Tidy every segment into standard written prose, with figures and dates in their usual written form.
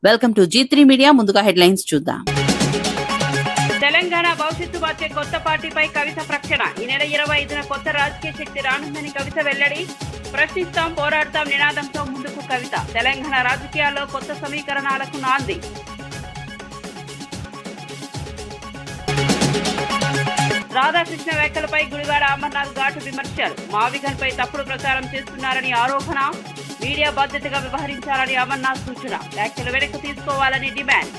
Welcome to G3 media. ముందుగా headlines చూద్దాం. తెలంగాణ భవిష్యత్తు మార్చే కొత్త పార్టీపై కవిత ప్రకటన. ఈ నెల 25న కొత్త రాజకీయ శక్తి రానుందని కవిత వెల్లడి. ప్రశ్నిస్తాం, పోరాడతాం నినాదంతో ముందుకు కవిత. తెలంగాణ రాజకీయాల్లో కొత్త సమీకరణాలకు నాంది. రాధాకృష్ణ వ్యాఖ్యలపై గుడివాడ అమర్నాథ్ ఘాటు విమర్శలు. మావిగన్ పై తప్పుడు ప్రచారం చేస్తున్నారని ఆరోపణ. మీడియా బాధ్యతగా వ్యవహరించాలని అమర్నాథ్ సూచన. వ్యాఖ్యలు వెనక్కి తీసుకోవాలని డిమాండ్.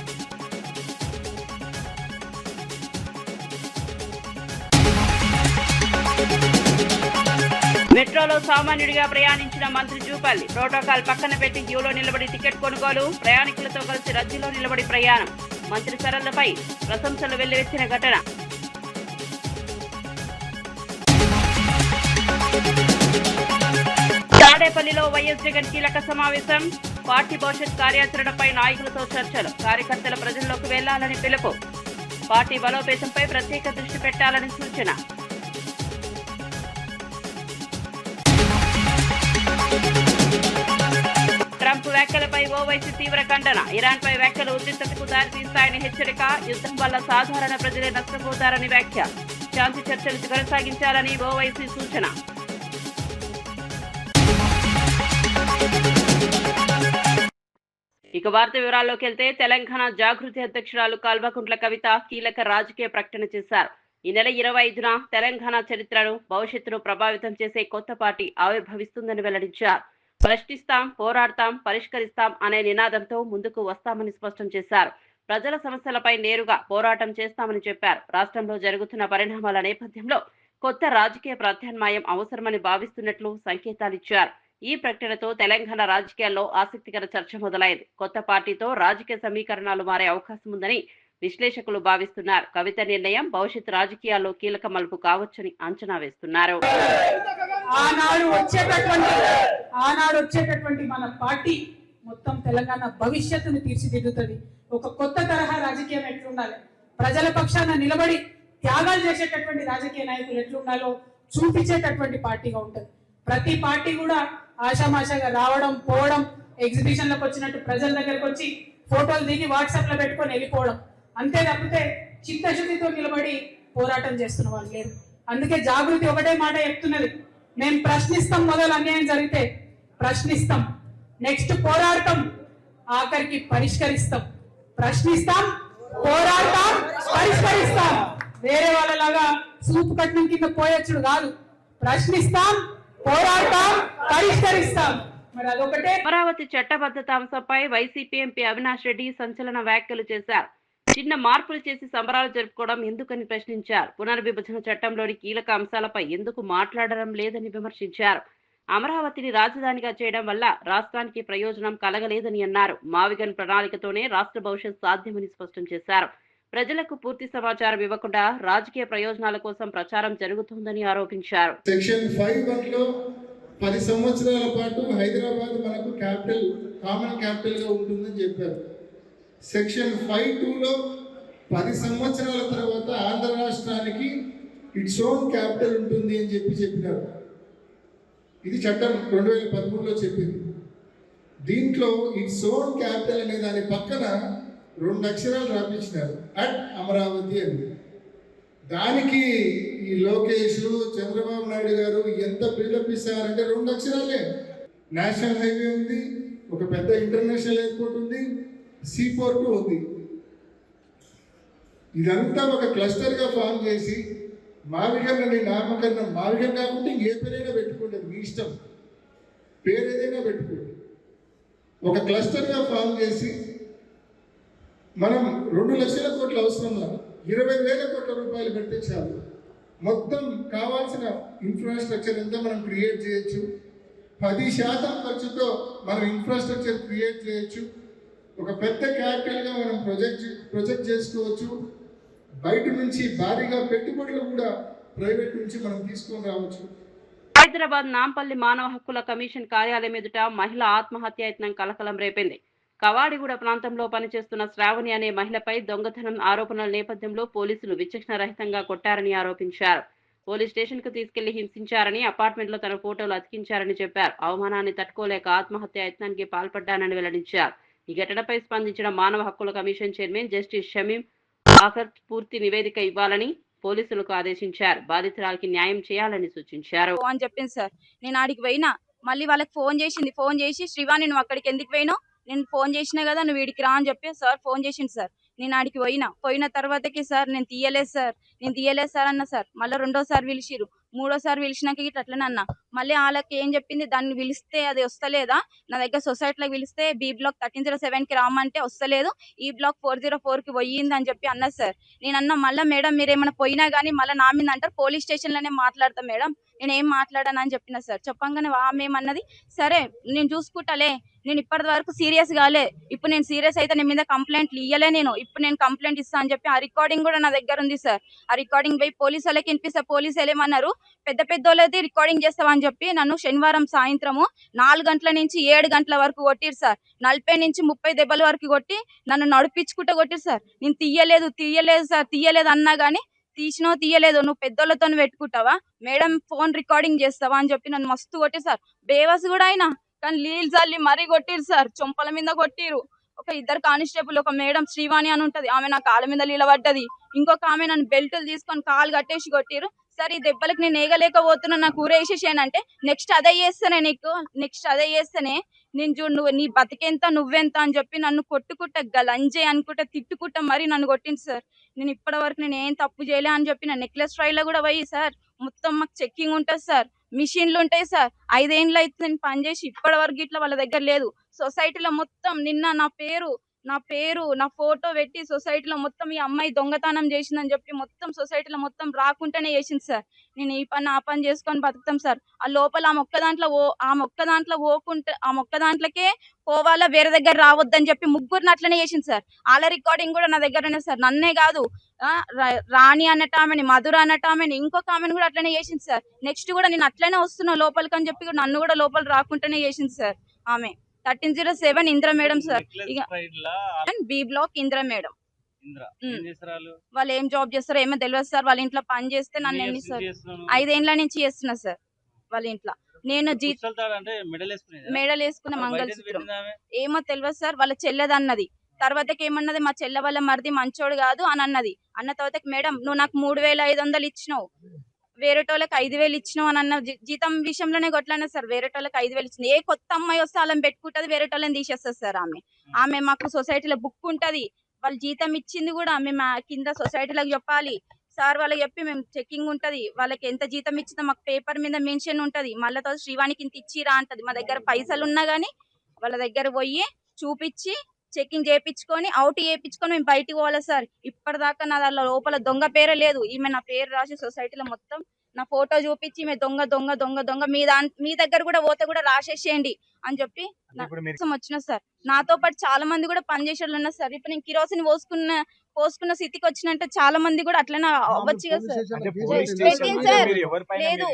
మెట్రోలో సామాన్యుడిగా ప్రయాణించిన మంత్రి జూపల్లి. ప్రోటోకాల్ పక్కన పెట్టి క్యూలో నిలబడి టికెట్ కొనుగోలు. ప్రయాణికులతో కలిసి రద్దీలో నిలబడి ప్రయాణం. మంత్రి సరళపై ప్రశంసలు వెల్లువెత్తిన ఘటన. తాడేపల్లిలో వైఎస్ జగన్ కీలక సమావేశం. పార్టీ భవిష్యత్ కార్యాచరణపై నాయకులతో చర్చలు. కార్యకర్తల ప్రజల్లోకి వెళ్లాలని పిలుపు. పార్టీ బలోపేతంపై ప్రత్యేక దృష్టి పెట్టాలని సూచన. ట్రంప్ వ్యాఖ్యలపై ఓవైసీ తీవ్ర ఖండన. ఇరాన్పై వ్యాఖ్యలు ఉద్రిక్తతకు దారితీస్తాయని హెచ్చరిక. యుద్ధం వల్ల సాధారణ ప్రజలే నష్టపోతారని వ్యాఖ్య. శాంతి చర్చలు కొనసాగించాలని ఓవైసీ సూచన. ఇక వార్త వివరాల్లోకి వెళ్తే తెలంగాణ జాగృతి అధ్యక్షురాలు కల్వకుంట్ల కవిత కీలక రాజకీయ ప్రకటన చేశారు. ఈ నెల 25న తెలంగాణ చరిత్రను, భవిష్యత్తును ప్రభావితం చేసే కొత్త పార్టీ ఆవిర్భవిస్తుందని వెల్లడించారు. ప్రశ్నిస్తాం, పోరాడతాం, పరిష్కరిస్తాం అనే నినాదంతో ముందుకు వస్తామని స్పష్టం చేశారు. ప్రజల సమస్యలపై నేరుగా పోరాటం చేస్తామని చెప్పారు. రాష్ట్రంలో జరుగుతున్న పరిణామాల నేపథ్యంలో కొత్త రాజకీయ ప్రత్యామ్నాయం అవసరమని భావిస్తున్నట్లు సంకేతాలిచ్చారు. ఈ ప్రకటనతో తెలంగాణ రాజకీయాల్లో ఆసక్తికర చర్చ మొదలైంది. కొత్త పార్టీతో రాజకీయ సమీకరణాలు మారే అవకాశం ఉందని విశ్లేషకులు భావిస్తున్నారు. కవిత నిర్ణయం భవిష్యత్ రాజకీయాల్లో కీలక మలుపు కావచ్చని అంచనా వేస్తున్నారు. ఆనాడు వచ్చేటటువంటి మన పార్టీ మొత్తం తెలంగాణ భవిష్యత్తును తీర్చిదిద్దుతుంది. ఒక కొత్త తరహా రాజకీయం ఎట్లుండాలి, ప్రజల పక్షాన నిలబడి త్యాగాలు చేసేటటువంటి రాజకీయ నాయకులు ఎట్లుండాలో చూపించేటటువంటి పార్టీగా ఉంటుంది. ప్రతి పార్టీ కూడా ఆషామాషాగా రావడం, పోవడం, ఎగ్జిబిషన్లకు వచ్చినట్టు ప్రజల దగ్గరకు వచ్చి ఫోటోలు దిగి వాట్సాప్ లో పెట్టుకొని వెళ్ళిపోవడం, అంతే తప్పితే చిత్తశుద్ధితో నిలబడి పోరాటం చేస్తున్న వాళ్ళు లేరు. అందుకే జాగృతి ఒకటే మాట చెప్తున్నది, మేము ప్రశ్నిస్తాం. మొదలు అన్యాయం జరిగితే ప్రశ్నిస్తాం, నెక్స్ట్ పోరాడతాం, ఆఖరికి పరిష్కరిస్తాం. ప్రశ్నిస్తాం, పోరాడతాం, పరిష్కరిస్తాం. వేరే వాళ్ళలాగా సూపు కట్నం కింద పోయొచ్చుడు కాదు. ప్రశ్నిస్తాం, పోరాడతాం, పరిష్కరిస్తాం. మరి అదొకటే. అమరావతి చట్టబద్ధత అంశంపై వైసీపీ ఎంపీ అవినాష్ రెడ్డి సంచలన వ్యాఖ్యలు చేశారు. చిన్న మార్పులు చేసి సంబరాలు జరుపుకోవడం ఎందుకని ప్రశ్నించారు. పునర్విభజన చట్టంలోని కీలక అంశాలపై ఎందుకు మాట్లాడడం లేదని విమర్శించారు. అమరావతిని రాజధానిగా చేయడం వల్ల రాష్ట్రానికి ప్రయోజనం కలగలేదని అన్నారు. మావిగన్ ప్రణాళికతోనే రాష్ట్ర భవిష్యత్ సాధ్యమని స్పష్టం చేశారు. ప్రజలకు పూర్తి సమాచారం ఇవ్వకుండా రాజకీయ ప్రయోజనాల కోసం ప్రచారం జరుగుతోందని ఆరోపించారు. సెక్షన్ 5(1) 10 సంవత్సరాల పాటు హైదరాబాద్ మనకు క్యాపిటల్, కామన్ క్యాపిటల్ గా ఉంటుందని చెప్పారు. సెక్షన్ 5(2) 10 సంవత్సరాల తర్వాత ఆంధ్ర రాష్ట్రానికి ఇట్స్ ఓన్ క్యాపిటల్ ఉంటుంది అని చెప్పినారు. ఇది చట్టం 2013లో చెప్పింది. దీంట్లో ఇట్స్ ఓన్ క్యాపిటల్ అనే దాని పక్కన 2 అక్షరాలు రాపించినారు, అట్ అమరావతి అని. దానికి ఈ లోకేష్, చంద్రబాబు నాయుడు గారు ఎంత బిల్డప్ ఇస్తారంటే 2 అక్షరాలే. నేషనల్ హైవే ఉంది, ఒక పెద్ద ఇంటర్నేషనల్ ఎయిర్పోర్ట్ ఉంది, సీ పోర్ట్ ఉంది. ఇదంతా ఒక క్లస్టర్గా ఫామ్ చేసి మావిగన్ అని నామకరణం, మావిగన్ కాకుండా ఏ పేరైనా పెట్టుకోండి, మీ ఇష్టం, పేరు ఏదైనా పెట్టుకోండి. ఒక క్లస్టర్గా ఫామ్ చేసి మనం 2 లక్షల కోట్ల అవసరం, 20,000 కోట్ల రూపాయలు పెడితే చాలు. మొత్తం కావాల్సిన ఇన్ఫ్రాస్ట్రక్చర్ అంతా మనం క్రియేట్ చేయొచ్చు. 10% ఖర్చుతో మనం ఇన్ఫ్రాస్ట్రక్చర్ క్రియేట్ చేయొచ్చు. ఒక పెద్ద క్యాపిటల్గా మనం ప్రొజెక్ట్ చేసుకోవచ్చు. బయట నుంచి భారీగా పెట్టుబడులు కూడా ప్రైవేట్ నుంచి మనం తీసుకొని రావచ్చు. హైదరాబాద్ నాంపల్లి మానవ హక్కుల కమిషన్ కార్యాలయం ఎదుట మహిళ ఆత్మహత్య యత్నం కలకలం రేపింది. కవాడిగూడ ప్రాంతంలో పనిచేస్తున్న శ్రావణి అనే మహిళపై దొంగతనం ఆరోపణల నేపథ్యంలో పోలీసులు విచక్షణరహితంగా కొట్టారని ఆరోపించారు. పోలీస్ స్టేషన్ కు తీసుకెళ్లి హింసించారని, అపార్ట్మెంట్ లో తన ఫోటోలు అతికించారని చెప్పారు. అవమానాన్ని తట్టుకోలేక ఆత్మహత్య యత్నానికి పాల్పడ్డానని వెల్లడించారు. ఈ ఘటనపై స్పందించిన మానవ హక్కుల కమిషన్ చైర్మన్ జస్టిస్ షమీం ఆఖర్ పూర్తి నివేదిక ఇవ్వాలని పోలీసులకు ఆదేశించారు. బాధితురాలికి న్యాయం చేయాలని సూచించారు అని చెప్పింది సార్. నేను ఆడికి పోయినా, మళ్ళీ వాళ్ళకి ఫోన్ చేసి శ్రీవాణి నువ్వు అక్కడికి ఎందుకు పోయినావు, నేను ఫోన్ చేసినా కదా నువ్వు వీడికి రా అని చెప్పి సార్ ఫోన్ చేసింది సార్. నేను ఆడికి పోయిన తర్వాతకి సార్ నేను తీయలేదు సార్ అన్న సార్. మళ్ళీ రెండోసారి పిలిచిరు, మూడోసారి పిలిచినాక ఇట్లా అట్లనే అన్న. మళ్ళీ వాళ్ళకి ఏం చెప్పింది, దాన్ని పిలిస్తే అది వస్తలేదా, నా దగ్గర సొసైటీలోకి పిలిస్తే బి బ్లాక్ 1307కి రామంటే వస్తలేదు, ఈ బ్లాక్ 404కి పోయింది అని చెప్పి అన్నది సార్. నేను అన్న మళ్ళీ మేడం మీరు ఏమైనా పోయినా కానీ మళ్ళీ నా మీద అంటారు, పోలీస్ స్టేషన్లోనే మాట్లాడతాం మేడం, నేను ఏం మాట్లాడాను అని చెప్పిన సార్. చెప్పంగానే మేమన్నది సరే నేను చూసుకుంటాలే, నేను ఇప్పటి వరకు సీరియస్ కాలే, ఇప్పుడు నేను సీరియస్ అయితే నేను మీద కంప్లైంట్లు ఇయ్యలే, నేను ఇప్పుడు నేను కంప్లైంట్ ఇస్తా అని చెప్పి ఆ రికార్డింగ్ కూడా నా దగ్గర ఉంది సార్. ఆ రికార్డింగ్ పోయి పోలీసు వాళ్ళకి వినిపిస్తే పోలీసు ఏమన్నారు, పెద్ద వాళ్ళది రికార్డింగ్ చేస్తామని చెప్పి నన్ను శనివారం సాయంత్రము 4 గంటల నుంచి 7 గంటల వరకు కొట్టిరు సార్. 40 నుంచి 30 దెబ్బల వరకు కొట్టి నన్ను నడిపించుకుంటూ కొట్టిరు సార్. నేను తీయలేదు అన్నా గానీ తీయలేదు, నువ్వు పెద్దోళ్ళతో పెట్టుకుంటావా మేడం, ఫోన్ రికార్డింగ్ చేస్తావా అని చెప్పి నన్ను మస్తు కొట్టిరు సార్. బేవస్ కూడా అయినా కానీ నీళ్ళు చల్లి మరీ కొట్టిరు సార్, చొంపల మీద కొట్టిరు. ఒక 2 కానిస్టేబుల్, ఒక మేడం శ్రీవాణి అని ఉంటది, ఆమె నా కాళ్ళ మీద నిలబడ్డది, ఇంకొక ఆమె నన్ను బెల్టులు తీసుకొని కాలు కట్టేసి కొట్టిరు. సరే ఈ దెబ్బలకు నేను ఏగలేకపోతున్నా, నాకు ఊరేసేసానంటే నెక్స్ట్ అదే చేస్తేనే నేను చూడు నువ్వు నీ బతికెంత నువ్వెంత అని చెప్పి నన్ను కొట్టుకుంటా గలంజే అనుకుంటా తిట్టుకుంటా మరి నన్ను కొట్టింది సార్. నేను ఇప్పటి వరకు నేను ఏం తప్పు చేయలే అని చెప్పి నా నెక్లెస్ ట్రైల్లో కూడా పోయి సార్ మొత్తం మాకు చెక్కింగ్ ఉంటుంది సార్, మిషన్లు ఉంటాయి సార్. 5 ఏళ్ళు అయితే నేను పనిచేసి ఇప్పటి వరకు ఇట్లా వాళ్ళ దగ్గర లేదు. సొసైటీలో మొత్తం నిన్న నా ఫోటో పెట్టి సొసైటీలో మొత్తం ఈ అమ్మాయి దొంగతనం చేసిందని చెప్పి మొత్తం సొసైటీలో మొత్తం రాకుండానే చేసింది సార్. నేను ఈ పని ఆ పని చేసుకొని బతుకుతాం సార్. ఆ లోపల ఆ మొక్క దాంట్లోకే పోవాలా, వేరే దగ్గర రావద్దని చెప్పి ముగ్గురిని అట్లనే చేసింది సార్. వాళ్ళ రికార్డింగ్ కూడా నా దగ్గరనే సార్. నన్నే కాదు రాణి అన్నటామెని, మధుర అన్నటామెని, ఇంకొక ఆమెను కూడా అట్లనే చేసింది సార్. నెక్స్ట్ కూడా నేను అట్లనే వస్తున్నా లోపలికి అని చెప్పి నన్ను కూడా లోపల రాకుండానే చేసింది సార్. ఆమె 1307 Indra madam sir, B block Indra madam. వాళ్ళు ఏం జాబ్ చేస్తారో ఏమో తెలియదు సార్. వాళ్ళ ఇంట్లో పని చేస్తే నన్ను ఎన్ని సార్ 5 ఏళ్ళ నుంచి చేస్తున్నా సార్ వాళ్ళ ఇంట్లో. నేను మెడల్ వేసుకున్న మంగళసూత్రం ఏమో తెలియదు సార్. వాళ్ళ చెల్లెదన్నది, తర్వాతకి ఏమన్నది మా చెల్లె వాళ్ళ మరిది మంచోడు కాదు అని అన్నది. అన్న తర్వాతకి మేడం నువ్వు నాకు 3500 ఇచ్చినావు, వేరేటోళ్ళకి 5000 ఇచ్చినావు అని అన్న. జీతం విషయంలోనే కొట్లాడినా సార్. వేరేటోళ్ళకి 5000 ఇచ్చిన, ఏ కొత్త అమ్మాయి వస్తే వాళ్ళని పెట్టుకుంటది, వేరేటోళ్ళని తీసేస్తుంది సార్. ఆమె మాకు సొసైటీలో బుక్ ఉంటది, వాళ్ళు జీతం ఇచ్చింది కూడా మేము కింద సొసైటీలకు చెప్పాలి సార్. వాళ్ళకి చెప్పి మేము చెక్కింగ్ ఉంటది, వాళ్ళకి ఎంత జీతం ఇచ్చిందో మాకు పేపర్ మీద మెన్షన్ ఉంటది. మళ్ళీ తర్వాత శ్రీవాణికి ఇంత ఇచ్చిరా అంటది. మా దగ్గర పైసలు ఉన్నా గానీ వాళ్ళ దగ్గర పోయి చూపించి చెక్కింగ్ చేయించుకొని అవుట్ చేయించుకొని మేము బయటికి పోవాలి సార్. ఇప్పటిదాకా నా దాంట్లో లోపల దొంగ పేరే లేదు. ఈమె నా పేరు రాసి సొసైటీలో మొత్తం నా ఫోటో చూపించి ఈమె దొంగ మీ దగ్గర కూడా పోతే కూడా రాసేసేయండి అని చెప్పి వచ్చిన సార్. నాతో పాటు చాలా మంది కూడా పనిచేసేవాళ్ళు ఉన్నారు సార్. ఇప్పుడు నేను కిరోసిన్ పోసుకున్న స్థితికి వచ్చినంటే చాలా మంది కూడా అట్లనే అవ్వచ్చు కదా సార్. లేదు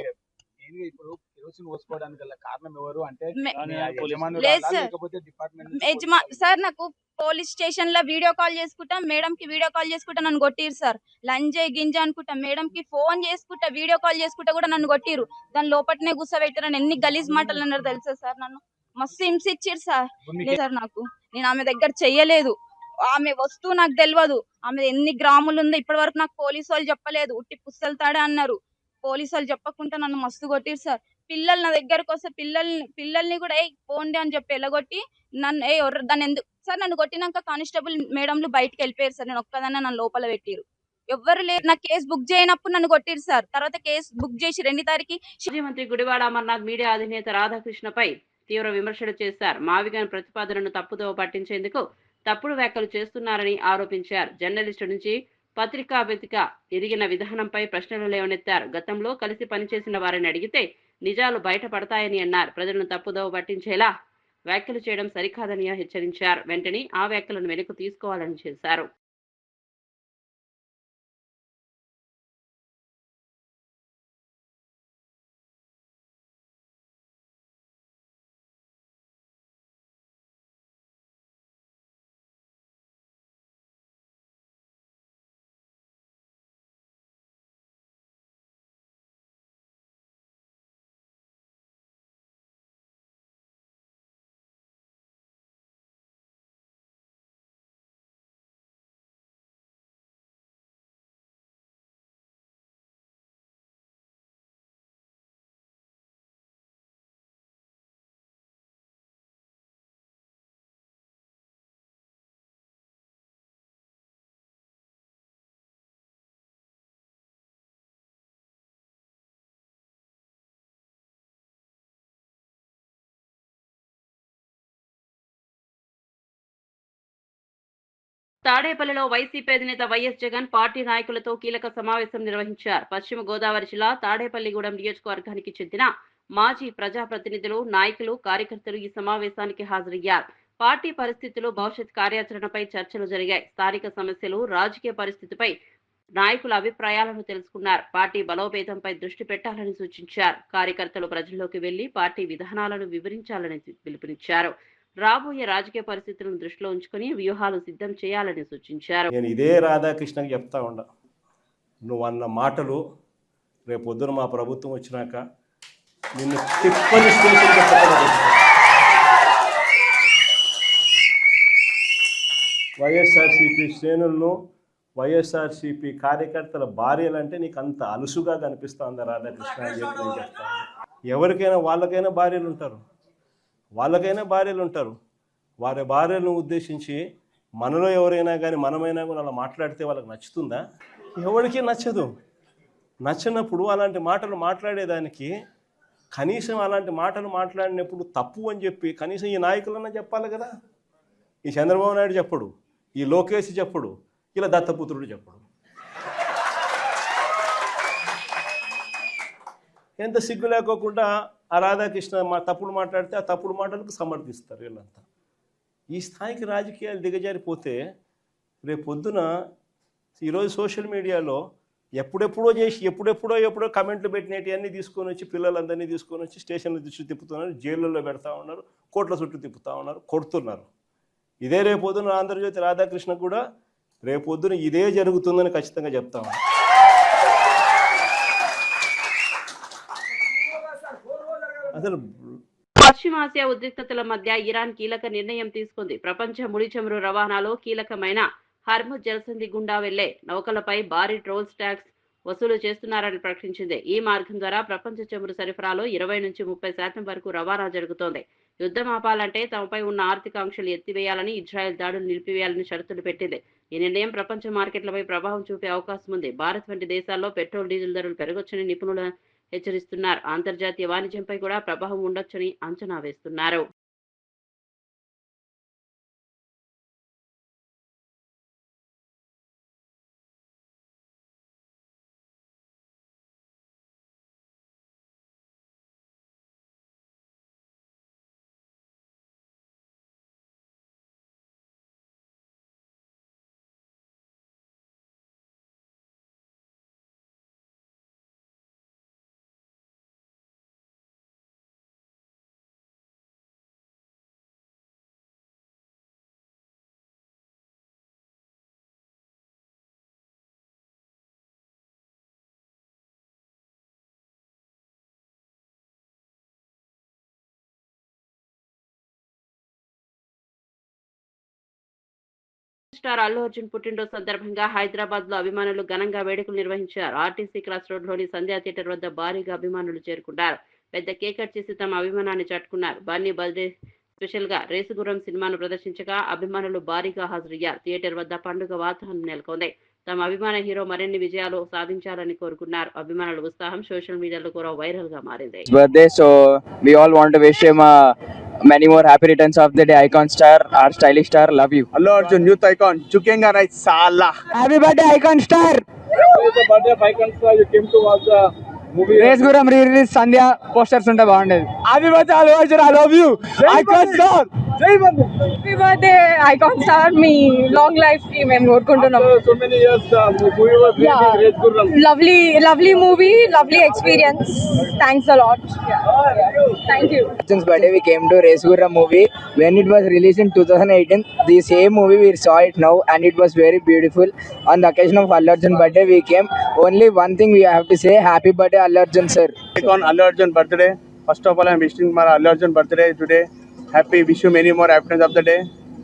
సార్, నాకు పోలీస్ స్టేషన్ లో వీడియో కాల్ చేసుకుంటా, మేడం కి వీడియో కాల్ చేసుకుంటా నన్ను కొట్టిరు సార్. లంజే గింజ అనుకుంటా మేడం కి ఫోన్ చేసుకుంటా, వీడియో కాల్ చేసుకుంటా కూడా నన్ను కొట్టిరు. దాని లోపట్నే కూర్చోబెట్టారని ఎన్ని గలీజ్ మాటలు అన్నారు తెలుసా సార్. నన్ను మస్తు హింసించారు సార్. సార్ నేను ఆమె దగ్గర చెయ్యలేదు, ఆమె వస్తువు నాకు తెలియదు, ఆమె ఎన్ని గ్రాములు ఉందో ఇప్పటి వరకు నాకు పోలీసు వాళ్ళు చెప్పలేదు. ఉట్టి పుస్తలు తాడే అన్నారు. పోలీసు వాళ్ళు చెప్పకుండా నన్ను మస్తు కొట్టిరు సార్. పిల్లలు నా దగ్గరకు వస్తే పిల్లల్ని కూడా పోండి అని చెప్పి ఎలగొట్టి నన్ను దాన్ని ఎందుకు సార్, నన్ను కొట్టినాక కానిస్టేబుల్ మేడంలు బయటకు వెళ్ళిపోయారు సార్. నేను ఒక్కదాన్ని నన్ను లోపల పెట్టిరు, ఎవ్వరు లేరు. నా కేసు బుక్ చేయనప్పుడు నన్ను కొట్టిరు సార్. తర్వాత కేసు బుక్ చేసి 2 తారీఖు మాజీ మంత్రి గుడివాడ అమర్నాథ్ మీడియా అధినేత రాధాకృష్ణపై తీవ్ర విమర్శలు చేశారు. మావిగన్ ప్రతిపాదనను తప్పుదోవ పట్టించేందుకు తప్పుడు వ్యాఖ్యలు చేస్తున్నారని ఆరోపించారు. జర్నలిస్టు నుంచి పత్రికావేదిక ఎదిగిన విధానంపై ప్రశ్నలు లేవనెత్తారు. గతంలో కలిసి పనిచేసిన వారిని అడిగితే నిజాలు బయటపడతాయని అన్నారు. ప్రజలను తప్పుదోవ పట్టించేలా వ్యాఖ్యలు చేయడం సరికాదని హెచ్చరించారు. వెంటనే ఆ వ్యాఖ్యలను వెనక్కు తీసుకోవాలని చేశారు. తాడేపల్లిలో వైసీపీ అధినేత వైఎస్ జగన్ పార్టీ నాయకులతో కీలక సమావేశం నిర్వహించారు. పశ్చిమ గోదావరి జిల్లా తాడేపల్లిగూడెం నియోజకవర్గానికి చెందిన మాజీ ప్రజాప్రతినిధులు, నాయకులు, కార్యకర్తలు ఈ సమావేశానికి హాజరయ్యారు. పార్టీ పరిస్థితులు, భవిష్యత్ కార్యాచరణపై చర్చలు జరిగాయి. స్థానిక సమస్యలు, రాజకీయ పరిస్థితిపై నాయకుల అభిప్రాయాలను తెలుసుకున్నారు. పార్టీ బలోపేతంపై దృష్టి పెట్టాలని సూచించారు. కార్యకర్తలు ప్రజల్లోకి వెళ్లి పార్టీ విధానాలను వివరించాలని పిలుపునిచ్చారు. రాబోయే రాజకీయ పరిస్థితులను దృష్టిలో ఉంచుకుని వ్యూహాలు సిద్ధం చేయాలని సూచించారు. నేను ఇదే రాధాకృష్ణకి చెప్తా ఉండా, నువ్వు అన్న మాటలు రేపు పొద్దున మా ప్రభుత్వం వచ్చినాక నిన్ను తిప్పని స్టేషన్ వైఎస్ఆర్సీపీ శ్రేణులను, వైఎస్ఆర్సీపీ కార్యకర్తల భార్యలంటే నీకు అంత అలుసుగా కనిపిస్తుందా రాధాకృష్ణ అని చెప్పి నేను చెప్తాను. ఎవరికైనా వాళ్ళకైనా భార్యలు ఉంటారు, వారి భార్యలను ఉద్దేశించి మనలో ఎవరైనా కానీ మనమైనా కూడా అలా మాట్లాడితే వాళ్ళకి నచ్చుతుందా? ఎవరికి నచ్చదు. నచ్చినప్పుడు అలాంటి మాటలు మాట్లాడేదానికి కనీసం అలాంటి మాటలు మాట్లాడినప్పుడు తప్పు అని చెప్పి కనీసం ఈ నాయకులన్నా చెప్పాలి కదా. ఈ చంద్రబాబు నాయుడు చెప్పడు, ఈ లోకేష్ చెప్పడు, ఇలా దత్తపుత్రుడు చెప్పడు. ఎంత సిగ్గు లేకోకుండా ఆ రాధాకృష్ణ తప్పుడు మాట్లాడితే ఆ తప్పుడు మాటలకు సమర్థిస్తారు వీళ్ళంతా. ఈ స్థాయికి రాజకీయాలు దిగజారిపోతే రేపు పొద్దున ఈరోజు సోషల్ మీడియాలో ఎప్పుడెప్పుడో కమెంట్లు పెట్టినవి తీసుకొని వచ్చి పిల్లలందరినీ తీసుకొని వచ్చి స్టేషన్ల చుట్టూ తిప్పుతున్నారు, జైళ్ళల్లో పెడతా ఉన్నారు, కోట్ల చుట్టూ తిప్పుతూ ఉన్నారు, కొడుతున్నారు. ఇదే రేపు పొద్దున ఆంధ్రజ్యోతి రాధాకృష్ణ కూడా రేపు పొద్దున ఇదే జరుగుతుందని ఖచ్చితంగా చెప్తా ఉన్నాను. అసలు పశ్చిమాసియా ఉద్రిక్తతల మధ్య ఇరాన్ కీలక నిర్ణయం తీసుకుంది. ప్రపంచ ముడి చమురు రవాణాలో కీలకమైన హర్ముజ్ జలసంధి గుండా వెళ్లే నౌకలపై భారీ టోల్స్ ట్యాక్స్ వసూలు చేస్తున్నారని ప్రకటించింది. ఈ మార్గం ద్వారా ప్రపంచ చమురు సరఫరాలో 20 నుంచి 30% వరకు రవాణా జరుగుతోంది. యుద్ధం ఆపాలంటే తమపై ఉన్న ఆర్థిక ఆంక్షలు ఎత్తివేయాలని, ఇజ్రాయెల్ దాడులు నిలిపివేయాలని షరతులు పెట్టింది. ఈ నిర్ణయం ప్రపంచ మార్కెట్లపై ప్రభావం చూపే అవకాశం ఉంది. భారత్ వంటి దేశాల్లో పెట్రోల్, డీజిల్ ధరలు పెరగొచ్చని నిపుణులు హెచ్చరిస్తున్నారు. అంతర్జాతీయ వాణిజ్యంపై కూడా ప్రభావం ఉండొచ్చని అంచనా వేస్తున్నారు. స్టార్ అల్లు అర్జున్ పుట్టినరోజు సందర్భంగా హైదరాబాద్ లో అభిమానులు ఘనంగా వేడుకలు నిర్వహించారు. ఆర్టీసీ క్రాస్ రోడ్ లోని సంధ్యా థియేటర్ వద్ద భారీగా అభిమానులు చేరుకున్నారు. పెద్ద కేక్ కట్ చేసి తమ అభిమానాన్ని చాటుకున్నారు. బన్నీ బర్త్డే స్పెషల్ గా రేసుగుర్రం సినిమాను ప్రదర్శించగా అభిమానులు భారీగా హాజరయ్యారు. థియేటర్ వద్ద పండుగ వాతావరణం నెలకొంది. తమ అభిమాన హీరో మరిన్ని విజయాలు సాధించాలని కోరుకున్నారు. అభిమానుల ఉత్సాహం సోషల్ మీడియాలో కూడా వైరల్ గా మారింది. Birthday, so we all want to wish him many more happy returns of the day. Icon star, our stylish star, love you. Allu Arjun, youth icon, chukenga nahi sala. Happy birthday, Icon star. It's the birthday of Icon star. You came to watch the movie. Race Guram re-release Sandhya posters unta baagundedi. Happy birthday, Allu Arjun, I love you. Icon star. Jai Bande. Happy birthday icon star, మీ long life కి మేము కోరుకుంటున్నాం. After so many years, movie was released, Race Gurram. Lovely movie, lovely experience. Thanks a lot. Thank you. Arjun's birthday we came to Race Guram movie when it was released in 2018. The same movie we saw it now and it was very beautiful. On the occasion of Allu Arjun birthday we came. Only one thing we have to say, happy birthday Allu Arjun sir. Icon Allu Arjun birthday. First of all, I am wishing my Allu Arjun birthday today. Happy, wish you many more happiness of the day.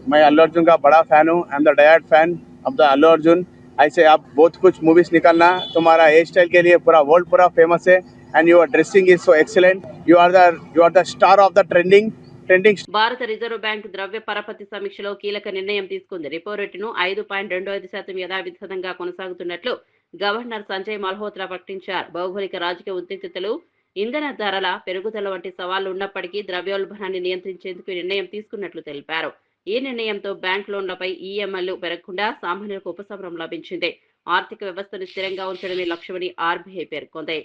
मैं अल्लू अर्जुन का बड़ा fan हूँ. I am the direct fan of the Allu Arjun. ऐसे आप बहुत कुछ movies निकालना. तुम्हारा हेयर स्टाइल के लिए पूरा वर्ल्ड पूरा फेमस है and your dressing is so excellent. You are the star of the trending. భారత రిజర్వ్ బ్యాంక్ ద్రవ్య పరపతి సమీక్షలో కీలక నిర్ణయం తీసుకుంది. రిపో రేటును 5.25% యథావిధంగా కొనసాగుతున్నట్లు గవర్నర్ సంజయ్ మల్హోత్రా ప్రకటించారు. భౌగోళిక రాజకీయ ఉద్రిక్తతలు, ఇంధన ధరల పెరుగుదల వంటి సవాళ్లు ఉన్నప్పటికీ ద్రవ్యోల్బణాన్ని నియంత్రించేందుకు నిర్ణయం తీసుకున్నట్లు తెలిపారు. ఈ నిర్ణయంతో బ్యాంక్ లోన్లపై ఈఎంఐలు పెరగకుండా సామాన్యులకు ఉపశమనం లభించింది. ఆర్థిక వ్యవస్థను స్థిరంగా ఉంచడమే లక్ష్యమని ఆర్బీఐ పేర్కొంది.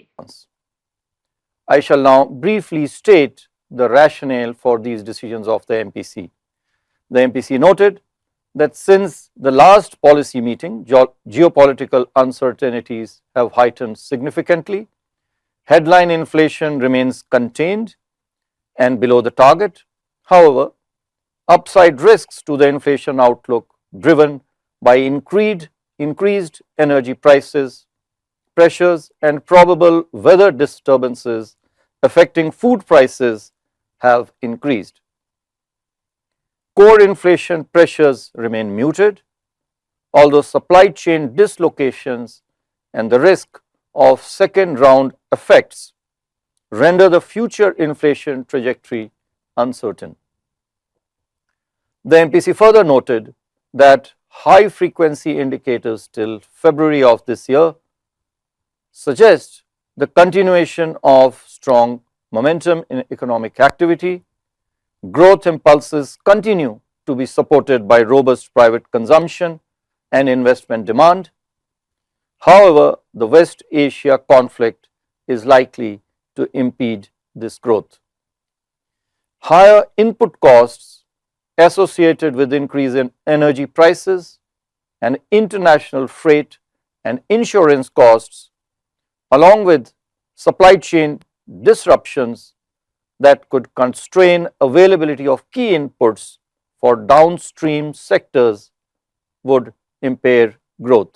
I shall now briefly state the rationale for these decisions of the MPC. The MPC noted that since the last policy meeting, geopolitical uncertainties have heightened significantly. Headline inflation remains contained and below the target. However, upside risks to the inflation outlook driven by increased energy prices, pressures and probable weather disturbances affecting food prices have increased. Core inflation pressures remain muted, although supply chain dislocations and the risk of second round effects render the future inflation trajectory uncertain. The MPC further noted that high frequency indicators till February of this year suggest the continuation of strong momentum in economic activity. Growth impulses continue to be supported by robust private consumption and investment demand. However, the West Asia conflict is likely to impede this growth. Higher input costs associated with increase in energy prices and international freight and insurance costs, along with supply chain disruptions that could constrain availability of key inputs for downstream sectors, would impair growth.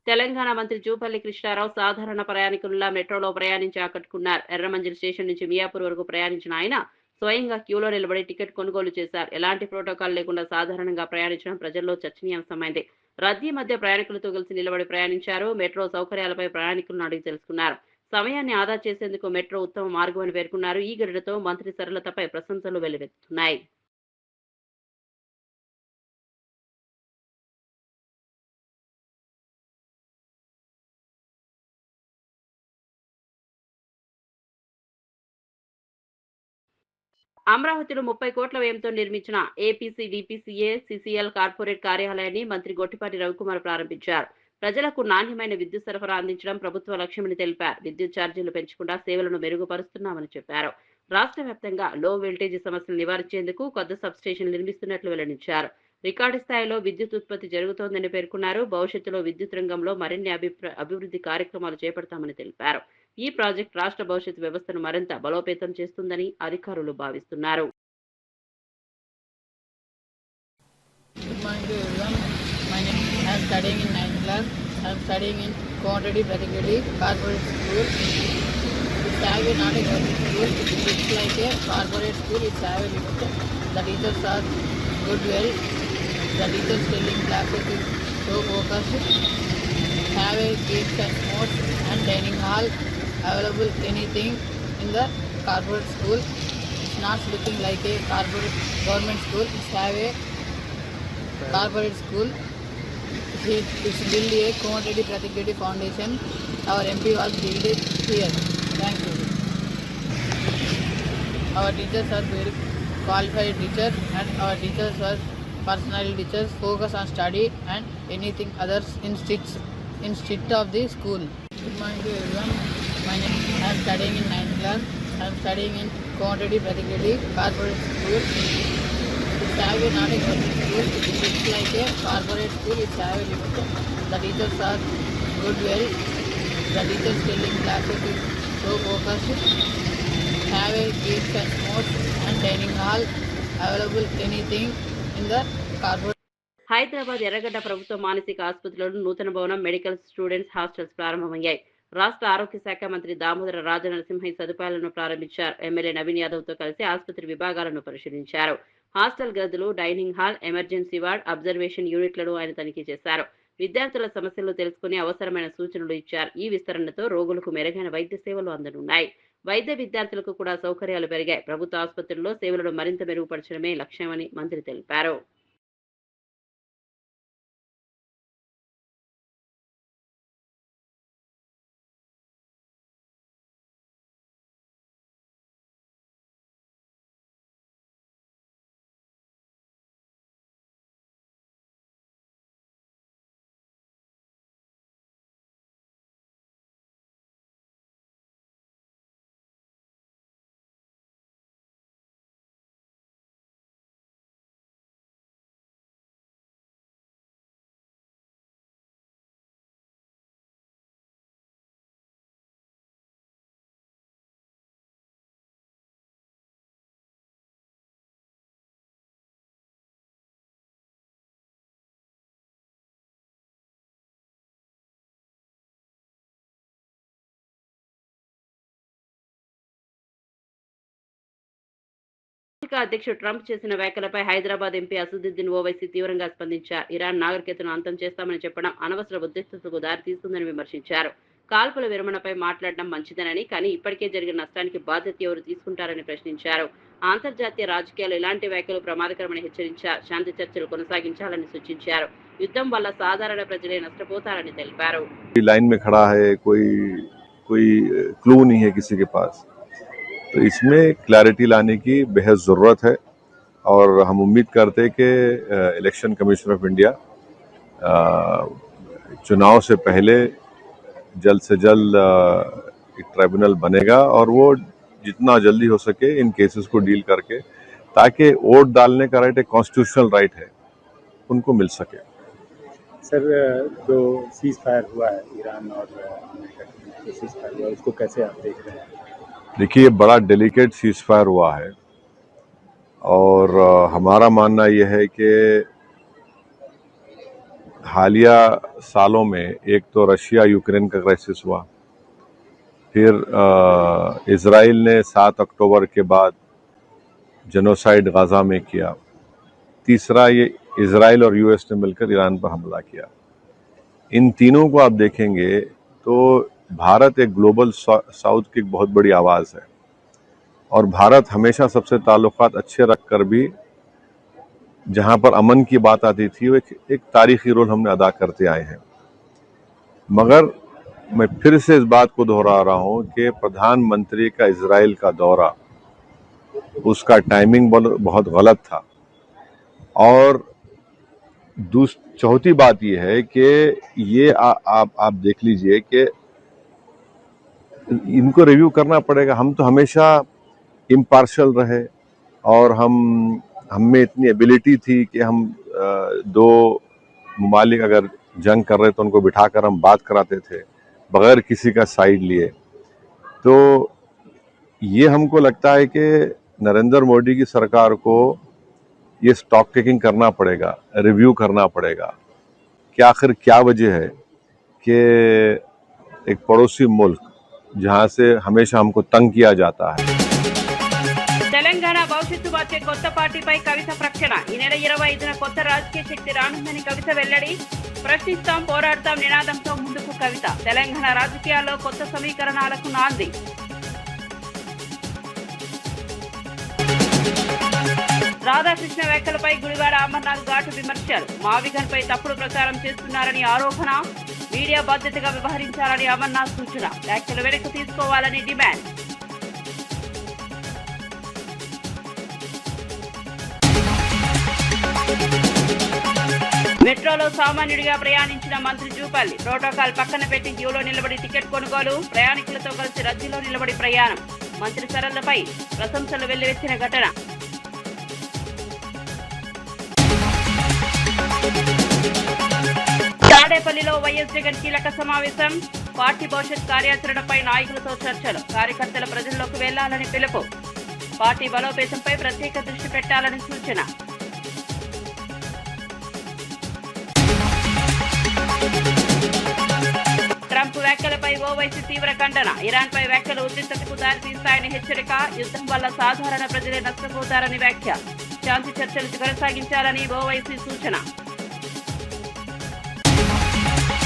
Telangana మంత్రి జూపల్లి కృష్ణారావు సాధారణ ప్రయాణికుల్లా మెట్రోలో ప్రయాణించి ఆకట్టుకున్నారు. Erram Manzil station నుంచి మియాపూర్ వరకు ప్రయాణించిన ఆయన స్వయంగా క్యూలో నిలబడి టికెట్ కొనుగోలు చేశారు. ఎలాంటి ప్రోటోకాల్ లేకుండా సాధారణంగా ప్రయాణించడం ప్రజల్లో చర్చనీయాంశమైంది. రద్దీ మధ్య ప్రయాణికులతో కలిసి నిలబడి ప్రయాణించారు. మెట్రో సౌకర్యాలపై ప్రయాణికులను అడిగి తెలుసుకున్నారు. సమయాన్ని ఆదా చేసేందుకు మెట్రో ఉత్తమ మార్గమని పేర్కొన్నారు. ఈ ఘటనతో మంత్రి సరళతపై ప్రశంసలు వెల్లువెత్తుతున్నాయి. అమరావతిలో 30 కోట్ల వ్యయంతో నిర్మించిన ఏపీసీ డీపీసీఏ సీసీఎల్ కార్పొరేట్ కార్యాలయాన్ని మంత్రి గొట్టిపాటి రవికుమార్ ప్రారంభించారు. ప్రజలకు నాణ్యమైన విద్యుత్ సరఫరా అందించడం ప్రభుత్వ లక్ష్యమని తెలిపారు. విద్యుత్ ఛార్జీలు పెంచకుండా సేవలను మెరుగుపరుస్తున్నామని చెప్పారు. రాష్ట్ర వ్యాప్తంగా లో వోల్టేజీ సమస్యలు నివారించేందుకు కొత్త సబ్స్టేషన్ నిర్మిస్తున్నట్లు వెల్లడించారు. రికార్డు స్థాయిలో విద్యుత్ ఉత్పత్తి జరుగుతోందని పేర్కొన్నారు. భవిష్యత్తులో విద్యుత్ రంగంలో మరిన్ని అభివృద్ధి కార్యక్రమాలు చేపడతామని తెలిపారు. ఈ ప్రాజెక్టు రాష్ట్ర భవిష్యత్ వ్యవస్థను మరింత బలోపేతం చేస్తుందని అధికారులు భావిస్తున్నారు. Good morning to everyone. My name is I am studying in 9th class. I am studying in Contadi Pratigudi Corporate School. It's have a not a government school. It looks like a corporate school. It's have a limit. The teachers are good well. The teachers telling classes is so focused. Have a games and sports and dining hall available anything in the corporate school. It's not looking like a corporate government school. It's have a corporate school. It's built a Contadi Pratigudi Foundation. Our MP was built it here. Thank you. Our teachers are very qualified teachers and our teachers are personal teachers focus on study and anything others in street of the school. Good morning to everyone. My name I am studying in 9th class. I am studying in Contadi Pratigudi Corporate School. It's have a not a government school. It looks like a corporate school. It's have a limit. The teachers are good well. The teachers telling classes is so focused. Have a games and sports and dining hall available anything in the corporate. Hyderabad ఎర్రగడ్డ ప్రభుత్వ మానసిక ఆసుపత్రిలోని నూతన భవనం medical students hostels ప్రారంభమయ్యాయి. రాష్ట్ర ఆరోగ్య శాఖ మంత్రి దామోదర రాజనరసింహ ఈ సదుపాయాలను ప్రారంభించారు. ఎమ్మెల్యే నవీన్ యాదవ్ తో కలిసి ఆసుపత్రి విభాగాలను పరిశీలించారు. హాస్టల్ గదులు, dining hall, emergency ward, observation యూనిట్లను ఆయన తనిఖీ చేశారు. విద్యార్థుల సమస్యలు తెలుసుకుని అవసరమైన సూచనలు ఇచ్చారు. ఈ విస్తరణతో రోగులకు మెరుగైన వైద్య సేవలు అందనున్నాయి. వైద్య విద్యార్థులకు కూడా సౌకర్యాలు పెరిగాయి. ప్రభుత్వ ఆసుపత్రుల్లో సేవలను మరింత మెరుగుపరచడమే లక్ష్యమని మంత్రి తెలిపారు. అమెరికా అధ్యక్షుడు ట్రంప్ చేసిన వ్యాఖ్యలపై హైదరాబాద్ ఎంపీ అసదుద్దీన్ ఓవైసీ తీవ్రంగా స్పందించారు. ఇరాన్ నాగరికతను అంతం చేస్తామని చెప్పడం అనవసర ఉద్రిక్తతకు దారితీస్తుందని విమర్శించారు. కాల్పుల విరమణపై మాట్లాడడం మంచిదనని, కానీ ఇప్పటికే జరిగిన నష్టానికి బాధ్యత ఎవరు తీసుకుంటారని ప్రశ్నించారు. అంతర్జాతీయ రాజకీయాలు ఇలాంటి వ్యాఖ్యలు ప్రమాదకరమని హెచ్చరించారు. శాంతి చర్చలు కొనసాగించాలని సూచించారు. యుద్ధం వల్ల సాధారణ ప్రజలే నష్టపోతారని తెలిపారు. लाइन में खड़ा है, कोई क्लू नहीं है किसी के पास, तो इसमें क्लैरिटी लाने की बेहद ज़रूरत है और हम उम्मीद करते हैं कि इलेक्शन कमीशन ऑफ इंडिया चुनाव से पहले जल्द से जल्द एक ट्राइब्यूनल बनेगा और वो जितना जल्दी हो सके इन केसेस को डील करके, ताकि वोट डालने का राइट एक कॉन्स्टिट्यूशनल राइट है, उनको मिल सके। सर, जो सीज फायर हुआ है ईरान और अमेरिका के सीज फायर हुआ, उसको कैसे आप देख रहे हैं? देखिए, ये बड़ा डेलिकेट सीज फायर हुआ है और हमारा मानना यह है कि हालिया सालों में एक तो रशिया यूक्रेन का क्राइसिस हुआ, फिर इजराइल ने 7 अक्टूबर के बाद जेनोसाइड गाजा में किया, तीसरा ये इजराइल और यूएस ने मिलकर ईरान पर हमला किया। इन तीनों को आप देखेंगे तो भारत एक ग्लोबल साउथ की एक बहुत बड़ी आवाज़ है और भारत हमेशा सबसे ताल्लुकात अच्छे रखकर भी जहां पर अमन की बात आती थी वो एक तारीखी रोल हमने अदा करते आए हैं। मगर मैं फिर से इस बात को दोहरा रहा हूं कि प्रधानमंत्री का इजराइल का दौरा, उसका टाइमिंग बहुत गलत था और चौथी बात यह है कि ये आप देख लीजिए कि इनको रिव्यू करना पड़ेगा। हम तो हमेशा इम्पार्शल रहे और हम में इतनी एबिलिटी थी कि हम दो ममालिक अगर जंग कर रहे तो उनको बिठाकर हम बात कराते थे बगैर किसी का साइड लिए। तो ये हमको लगता है कि नरेंद्र मोदी की सरकार को ये स्टॉक टेकिंग करना पड़ेगा, रिव्यू करना पड़ेगा कि आखिर क्या वजह है कि एक पड़ोसी मुल्क जहां से हमेशा हमको तंग किया जाता है। తెలంగాణ భవిష్యత్తు మార్చే కొత్త పార్టీపై కవిత ప్రకటన. ఈ నెల 25న కొత్త రాజకీయ శక్తి రానుందని కవిత వెల్లడి. ప్రశ్నిస్తాం, పోరాడతాం నినాదంతో ముందుకు కవిత. తెలంగాణ రాజకీయాల్లో కొత్త సమీకరణాలకు నాంది. రాధాకృష్ణ వ్యాఖ్యలపై గుడివాడ అమర్నాథ్ ఘాటు విమర్శలు. మావిగన్ పై తప్పుడు ప్రచారం చేస్తున్నారని ఆరోపణ. మీడియా బాధ్యతగా వ్యవహరించాలని అమర్నాథ్ సూచన. వ్యాఖ్యలు వెనక్కి తీసుకోవాలని డిమాండ్. మెట్రోలో సామాన్యుడిగా ప్రయాణించిన మంత్రి జూపల్లి. ప్రోటోకాల్ పక్కన పెట్టి క్యూలో నిలబడి టికెట్ కొనుగోలు. ప్రయాణికులతో కలిసి రద్దీలో నిలబడి ప్రయాణం. మంత్రి సరళపై ప్రశంసలు వెల్లువెత్తిన ఘటన. తాడేపల్లిలో వైఎస్ జగన్ కీలక సమావేశం. పార్టీ భవిష్యత్ కార్యాచరణపై నాయకులతో చర్చలు. కార్యకర్తల ప్రజల్లోకి వెళ్లాలని పిలుపు. పార్టీ బలోపేతంపై ప్రత్యేక దృష్టి పెట్టాలని సూచన. ట్రంప్ వ్యాఖ్యలపై ఓవైసీ తీవ్ర ఖండన. ఇరాన్పై వ్యాఖ్యలు ఉద్రిక్తతకు దారితీస్తాయని హెచ్చరిక. యుద్ధం వల్ల సాధారణ ప్రజలే నష్టపోతారని వ్యాఖ్య. శాంతి చర్చలు కొనసాగించాలని ఓవైసీ సూచన.